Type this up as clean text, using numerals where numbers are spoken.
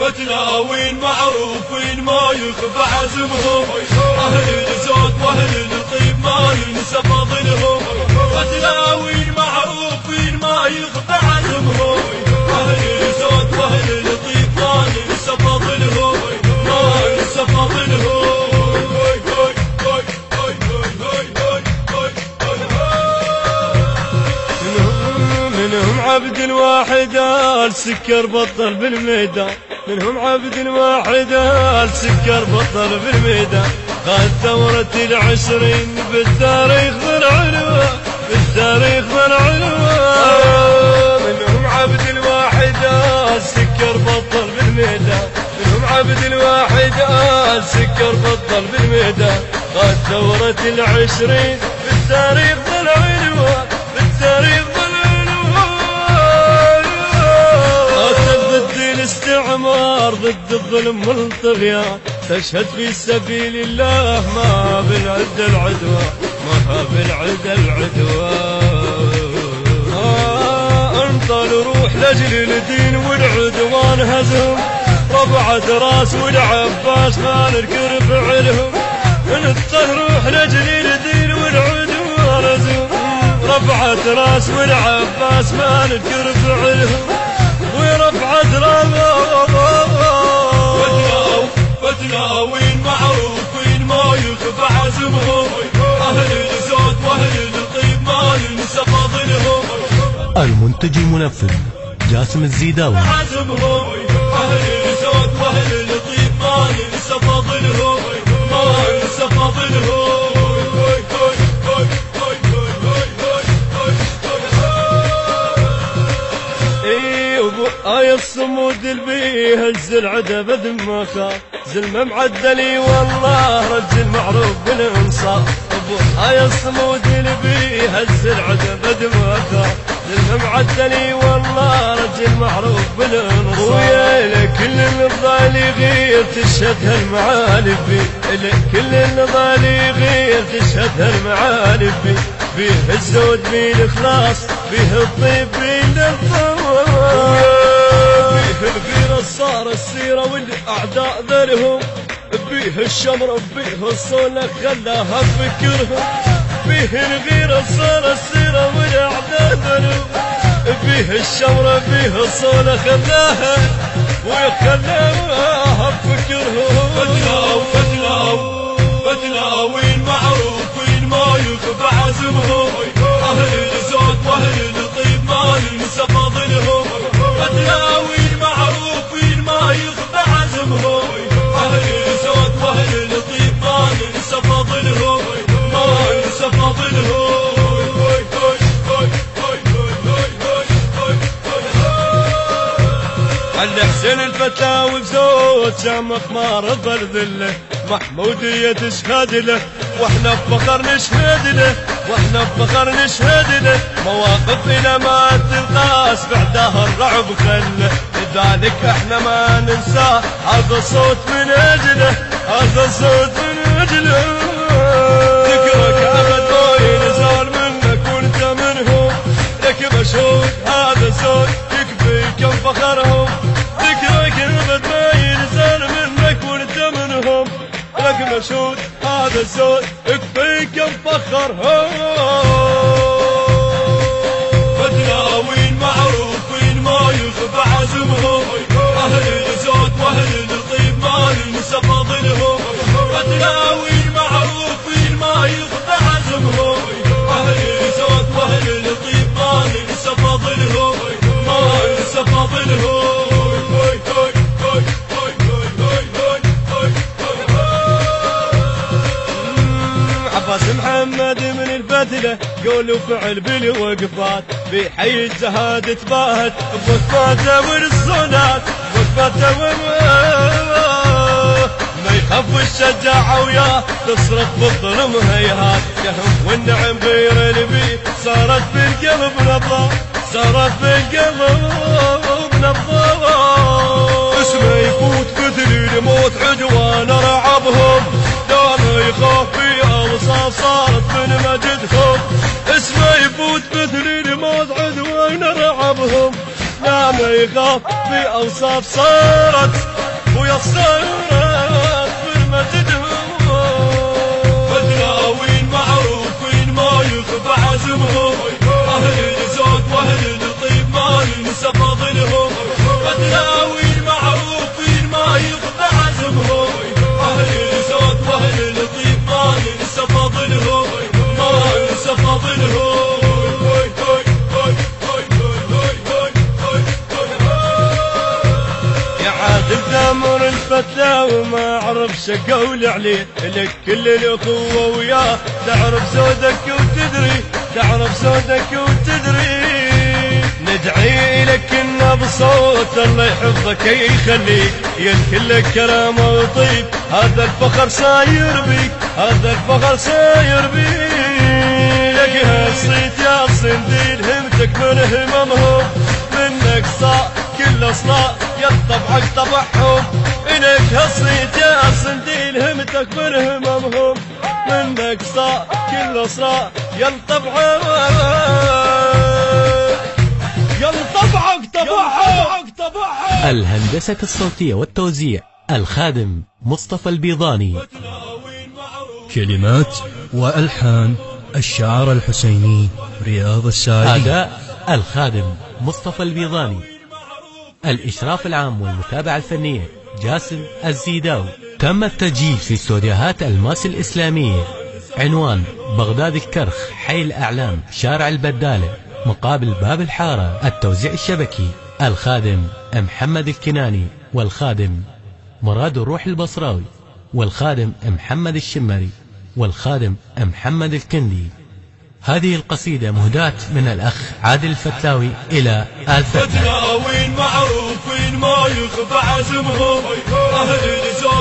فتلاوين معروفين ما يخفى عزمهم، أهل الزود وأهل الطيب ما ينسى فضلهم. فتلاوين معروفين ما يخفى عزمهم، أهل الزود وأهل الطيب ما ينسى فضلهم، ما ينسى فضلهم. منهم عبد الواحد آل سكر بطل بالميدان، منهم عبد الواحد آل سكر بطل بالميدان. خذ ثورة العشرين بالتاريخ بالعنوان، بالتاريخ بالعنوان. منهم عبد الواحد آل سكر بطل بالميدان، منهم عبد الواحد آل سكر بطل بالميدان. خذ ثورة العشرين بالتاريخ بالعنوان، بالتاريخ الاستعمار ضد الظلم والطغيان. تشهد في سبيل الله ما بالعد العدوان، ما بالعد العدوان. انطل روح لاجل الدين والعدوان هزهم، ربعت راس والعباس ما نذكر فعلهم. انطل روح لاجل الدين والعدوان هزهم، ربعت راس والعباس ما نذكر فعلهم. ورفعت فتلاوين معروفين ما يخفى عزمهم، أهل الزود وأهل الطيب ما ينسى فضلهم. المنتج المنفذ جاسم الزيداوي. عزمهم أهل الزود وأهل الطيب ما ينسى فضلهم، ما ينسى فضلهم. آي الصمود اللي هز العدب ذم خاف، زلمة معدلي والله رجل معروف بالانصاف. آي الصمود اللي هز العدب ذم خاف، زلمة معدلي والله رجل معروف بالانصاف. ويا لكل النضال يغير تشهد هالمعالي فيه، لكل النضال يغير تشهد هالمعالي فيه. فيه الزود فيه الإخلاص فيه الطيب فيه الفضل، الغيرة صار السيرة والأعداء ذلهم. فيه الشمر فيه الصولة خلاها بفكرهم، فيه الغيرة صار السيرة والأعداء ذلهم. فيه الشمر فيه الصولة خلاها وخلاها بفكرهم. فتلاوين معروفين ما يخفى عزمهم، أهل الزود وأهل الطيب ما ينسى فضلهم. فتلاوين معروفين ما يخفى عزمهم، أهل الزود وأهل الطيب ما ينسى فضلهم، ما ينسى فضلهم. الحسين الفتاوي بزود شام خمار الذله، محمودية تشهد له واحنا بفخر نشهد له، واحنا بفخر نشهد له. مواقف إلى ما تنقاس بعدها الرعب خله، لذلك احنا ما ننساه. هذا صوت من اجله، هذا صوت من اجله. ذكرك ابد ما ينزال منك وانت منهم، لك مشهود هذا صوت يكفي كم فخرهم. ذكرك ابد ما ينزال منك وانت منهم، لك مشهود هذا الزود يكفي كم فخرهم. فتلاوين معروفين ما يخفى عزمهم، أهل الزود وأهل الطيب ما ينسى فضلهم. فتلاوين معروفين ما يخفى عزمهم، أهل الزود وأهل الطيب ما ينسى فضلهم، ما ينسى فضلهم. عباس محمد من البذلة قول وفعل بالوقفات، بحي الزهاد تباهت بوقفاته والصونات، بوقفاته ما يخاف الشجاعة وياه تصرخ بالظلم هيهات. كهم والنعم غير البي صارت بالقلب نبضة، صارت بالقلب نبضة. اسمه يفوت مثل الموت عدوان رعبهم، دام يخاف في أوصاف صارت من مجدهم. اسمه يفوت مثل الموت عدوان رعبهم، دام يخاف في أوصاف صارت ويا الصيرات بالمجدهم فتلاوين معروفين ما يخفى عزمهم أهل الزود وأهل الطيب ما ينسى فضلهم فتلاوين معروفين ما يخفى عزمهم أهل الزود وأهل الطيب ما ينسى فضلهم ما ينسى فضلهم يا عادل دامر الفتى وما عرف شقول عليه لك كل الأخوة وياه تعرف زودك وتدري تعرف زودك وتدري ندعي لك إن بصوت الله يحفظك يخليك يلكل كرامة وطيب هذا الفخر ساير بيك هذا الفخر ساير بيك لك هالصيت يا صنديل همتك من هممهم منك صاع كل اصلاء يطبعك طبعهم إليك هالصيت يا صنديل همتك من هممهم منك صاع كل اصلاء ينطبعك طبعهم. الهندسة الصوتية والتوزيع الخادم مصطفى البيضاني. كلمات وألحان الشاعر الحسيني رياض السعدي. أداء الخادم مصطفى البيضاني. الإشراف العام والمتابعة الفنية جاسم الزيداوي. تم التسجيل في استوديوهات الماس الإسلامية. عنوان بغداد الكرخ، حي الأعلام، شارع البدالة، مقابل باب الحارة. التوزيع الشبكي الخادم محمد الكناني، والخادم مراد الروح البصراوي، والخادم محمد الشمري، والخادم محمد الكندي. هذه القصيدة مهداة من الأخ عادل الفتلاوي إلى آل فتلاوي. فتلاوين معروفين ما يخفى عزمهم أهل الزود